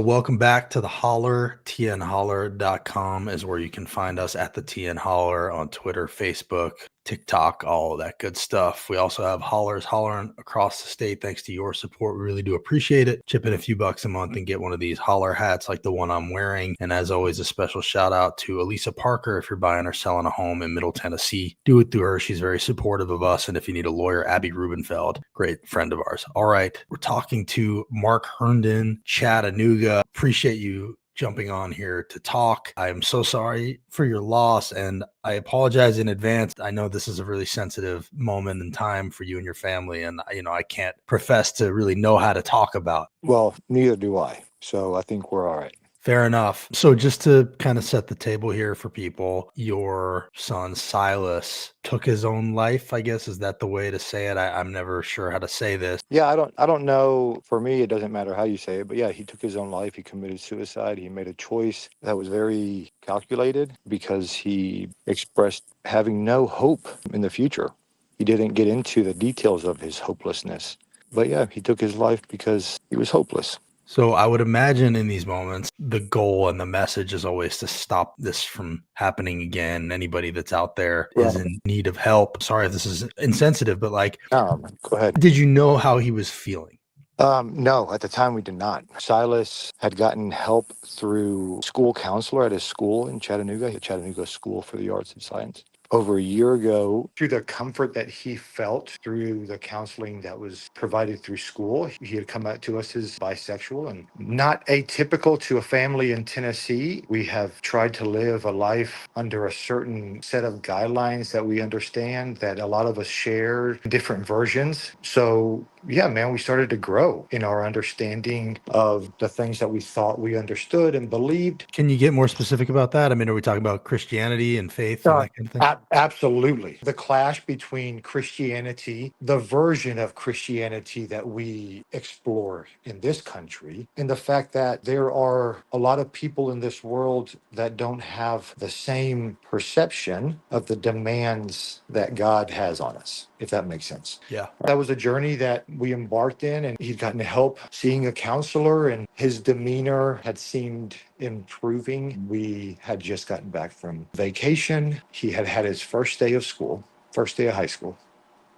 Welcome back to the Holler. tnholler.com is where you can find us at the TN Holler on Twitter, Facebook, TikTok, all of that good stuff. We also have Hollers hollering across the state. Thanks to your support, we really do appreciate it. Chip in a few bucks a month and get one of these Holler hats like the one I'm wearing. And as always, a special shout out to Elisa Parker. If you're buying or selling a home in Middle Tennessee, do it through her. She's very supportive of us. And if you need a lawyer, Abby Rubenfeld, great friend of ours. All right, we're talking to Mark Herndon, Chattanooga. Appreciate you jumping on here to talk. I am so sorry for your loss, and I apologize in advance. I know this is a really sensitive moment in time for you and your family, and I can't profess to really know how to talk about. Well, neither do I. So I think we're all right. Fair enough. So just to kind of set the table here for people, your son Silas took his own life, I guess. Is that the way to say it? I'm never sure how to say this. Yeah, I don't know. For me, it doesn't matter how you say it, but yeah, he took his own life. He committed suicide. He made a choice that was very calculated because he expressed having no hope in the future. He didn't get into the details of his hopelessness. But yeah, he took his life because he was hopeless. So I would imagine in these moments, the goal and the message is always to stop this from happening again. Anybody that's out there is in need of help. Sorry if this is insensitive, but Go ahead. did you know how he was feeling? No, at the time we did not. Silas had gotten help through school counselor at his school in Chattanooga, the Chattanooga School for the Arts and Science. Over a year ago, through the comfort that he felt through the counseling that was provided through school, he had come out to us as bisexual and not atypical to a family in Tennessee. We have tried to live a life under a certain set of guidelines that we understand that a lot of us share different versions. So yeah, man, we started to grow in our understanding of the things that we thought we understood and believed. Can you get more specific about that? I mean, are we talking about Christianity and faith and that kind of thing? Absolutely. The clash between Christianity, the version of Christianity that we explore in this country, and the fact that there are a lot of people in this world that don't have the same perception of the demands that God has on us, if that makes sense. Yeah. That was a journey that we embarked in, and he'd gotten help seeing a counselor, and his demeanor had seemed improving. We had just gotten back from vacation. He had had his first day of school, first day of high school.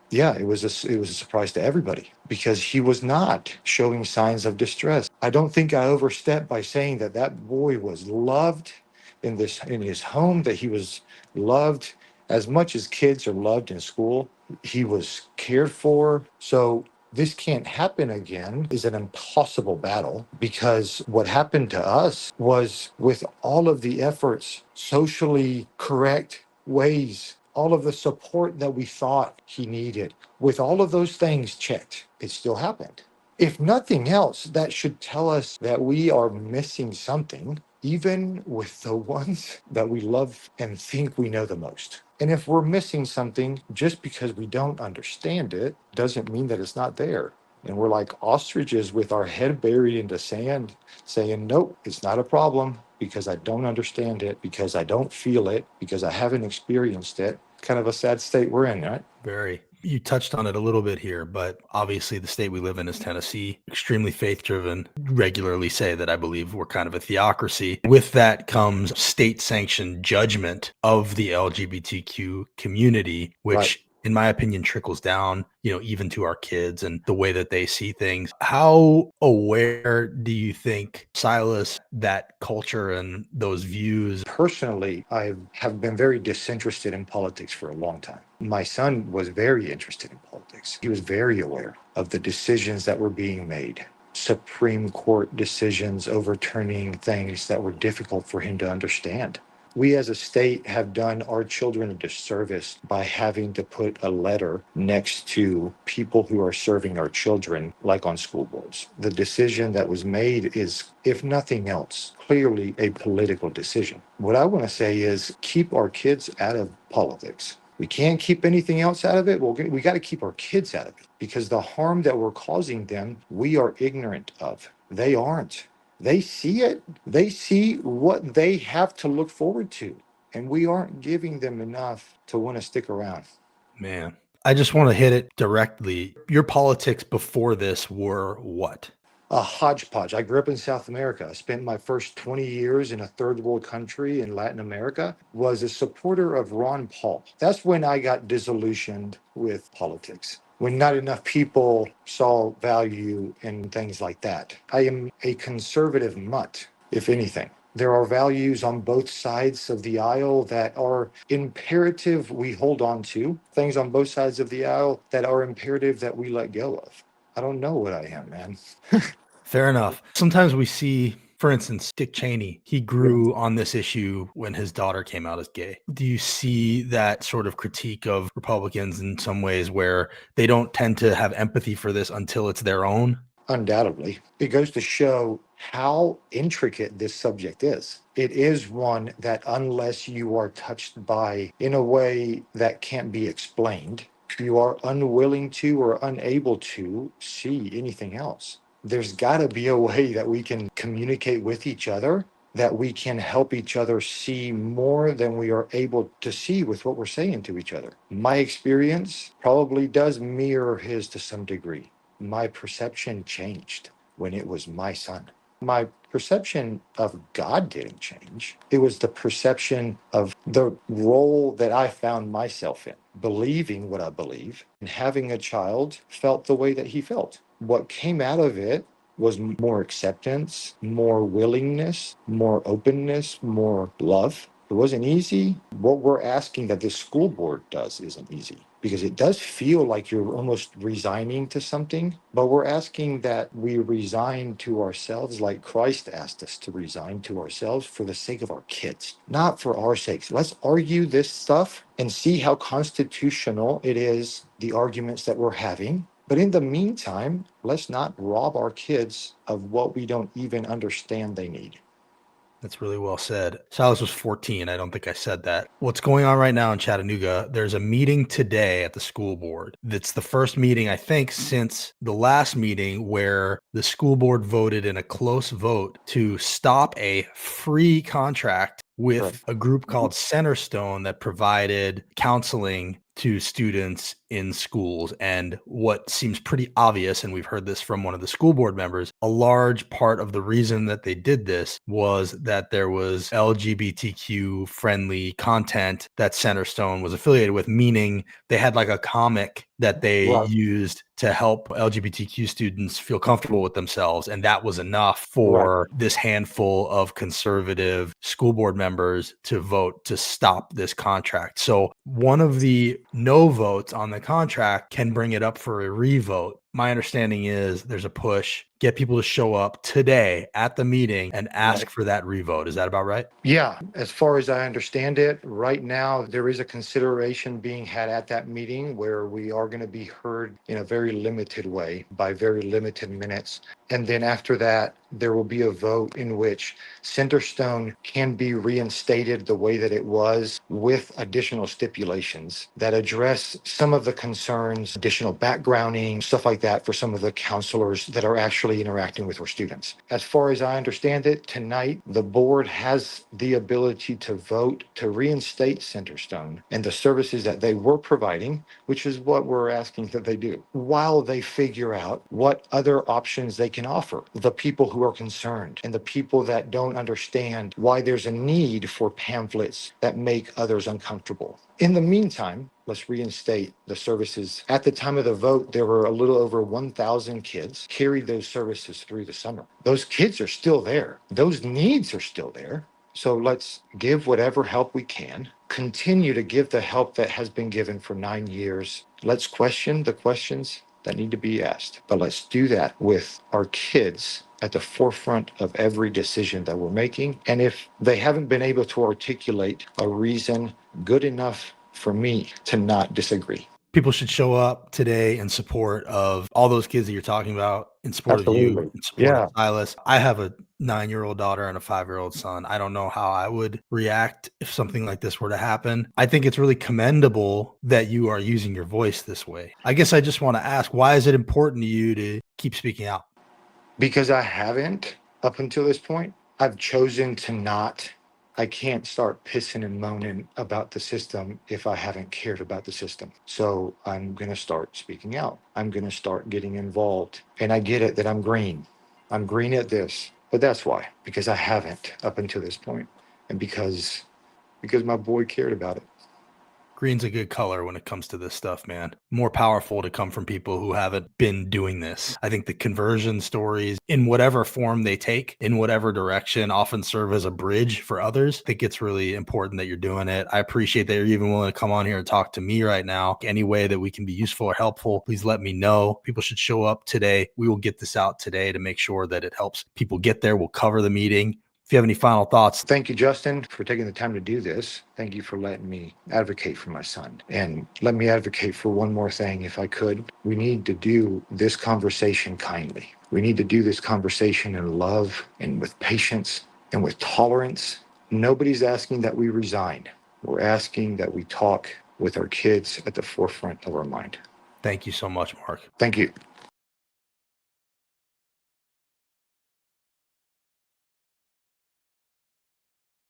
Yeah, it was a surprise to everybody because he was not showing signs of distress. I don't think I overstepped by saying that that boy was loved in his home, that he was loved as much as kids are loved in school. He was cared for. So this can't happen again is an impossible battle because what happened to us was with all of the efforts, socially correct ways, all of the support that we thought he needed, with all of those things checked, it still happened. If nothing else, that should tell us that we are missing something, even with the ones that we love and think we know the most. And if we're missing something, just because we don't understand it, doesn't mean that it's not there. And we're like ostriches with our head buried in the sand, saying, nope, it's not a problem because I don't understand it, because I don't feel it, because I haven't experienced it. Kind of a sad state we're in, right? Very. You touched on it a little bit here, but obviously the state we live in is Tennessee, extremely faith driven. Regularly say that I believe we're kind of a theocracy. With that comes state sanctioned judgment of the LGBTQ community, which Right. in my opinion trickles down, even to our kids and the way that they see things. How aware do you think, Silas, that culture and those views? Personally, I have been very disinterested in politics for a long time. My son was very interested in politics. He was very aware of the decisions that were being made. Supreme Court decisions overturning things that were difficult for him to understand. We as a state have done our children a disservice by having to put a letter next to people who are serving our children, like on school boards. The decision that was made is, if nothing else, clearly a political decision. What I want to say is keep our kids out of politics. We can't keep anything else out of it. Well, we got to keep our kids out of it because the harm that we're causing them, we are ignorant of. They aren't. They see it. They see what they have to look forward to. And we aren't giving them enough to want to stick around. Man, I just want to hit it directly. Your politics before this were what? a hodgepodge. I grew up in South America. I spent my first 20 years in a third world country in Latin America, was a supporter of Ron Paul. That's when I got disillusioned with politics, when not enough people saw value in things like that. I am a conservative mutt, if anything. There are values on both sides of the aisle that are imperative we hold on to, things on both sides of the aisle that are imperative that we let go of. I don't know what I am, man. Fair enough. Sometimes we see, for instance, Dick Cheney, he grew on this issue when his daughter came out as gay. Do you see that sort of critique of Republicans in some ways where they don't tend to have empathy for this until it's their own? Undoubtedly. It goes to show how intricate this subject is. It is one that, unless you are touched by in a way that can't be explained, you are unwilling to or unable to see anything else. There's got to be a way that we can communicate with each other, that we can help each other see more than we are able to see with what we're saying to each other. My experience probably does mirror his to some degree. My perception changed when it was my son. My perception of God didn't change. It was the perception of the role that I found myself in, believing what I believe, and having a child felt the way that he felt. What came out of it was more acceptance, more willingness, more openness, more love. It wasn't easy. What we're asking that this school board does isn't easy, because it does feel like you're almost resigning to something, but we're asking that we resign to ourselves like Christ asked us to resign to ourselves for the sake of our kids, not for our sakes. Let's argue this stuff and see how constitutional it is, the arguments that we're having. But in the meantime, let's not rob our kids of what we don't even understand they need. That's really well said. Silas was 14. I don't think I said that. What's going on right now in Chattanooga, there's a meeting today at the school board. That's the first meeting, I think, since the last meeting where the school board voted in a close vote to stop a free contract Right. with a group called Centerstone that provided counseling to students in schools. And what seems pretty obvious, and we've heard this from one of the school board members, a large part of the reason that they did this was that there was LGBTQ friendly content that Centerstone was affiliated with, meaning they had like a comic that they Right. used to help LGBTQ students feel comfortable with themselves. And that was enough Right. for this handful of conservative school board members to vote to stop this contract. So one of the no votes on the contract can bring it up for a revote. My understanding is there's a push, get people to show up today at the meeting and ask for that revote. Is that about right? Yeah, as far as I understand it, right now there is a consideration being had at that meeting where we are going to be heard in a very limited way by very limited minutes. And then after that, there will be a vote in which Centerstone can be reinstated the way that it was, with additional stipulations that address some of the concerns, additional backgrounding, stuff like that for some of the counselors that are actually interacting with our students. As far as I understand it, tonight, the board has the ability to vote to reinstate Centerstone and the services that they were providing, which is what we're asking that they do, while they figure out what other options they can offer the people who are concerned and the people that don't understand why there's a need for pamphlets that make others uncomfortable. In the meantime, let's reinstate the services. At the time of the vote, there were a little over 1,000 kids carried those services through the summer. Those kids are still there. Those needs are still there. So let's give whatever help we can, continue to give the help that has been given for 9 years. Let's question the questions that need to be asked, but let's do that with our kids at the forefront of every decision that we're making. And if they haven't been able to articulate a reason good enough for me to not disagree. People should show up today in support of all those kids that you're talking about, in support of you, Absolutely. in support of Yeah. Silas. I have a 9-year-old daughter and a 5-year-old son. I don't know how I would react if something like this were to happen. I think it's really commendable that you are using your voice this way. I guess I just want to ask, why is it important to you to keep speaking out? Because I haven't up until this point. I've chosen to not. I can't start pissing and moaning about the system if I haven't cared about the system. So I'm going to start speaking out. I'm going to start getting involved. And I get it that I'm green. I'm green at this. But that's why, because I haven't up until this point, and because my boy cared about it. Green's a good color when it comes to this stuff, man. More powerful to come from people who haven't been doing this. I think the conversion stories, in whatever form they take, in whatever direction, often serve as a bridge for others. I think it's really important that you're doing it. I appreciate that you're even willing to come on here and talk to me right now. Any way that we can be useful or helpful, please let me know. People should show up today. We will get this out today to make sure that it helps people get there. We'll cover the meeting. If you have any final thoughts. Thank you, Justin, for taking the time to do this. Thank you for letting me advocate for my son. And let me advocate for one more thing, if I could. We need to do this conversation kindly. We need to do this conversation in love and with patience and with tolerance. Nobody's asking that we resign. We're asking that we talk with our kids at the forefront of our mind. Thank you so much, Mark. Thank you.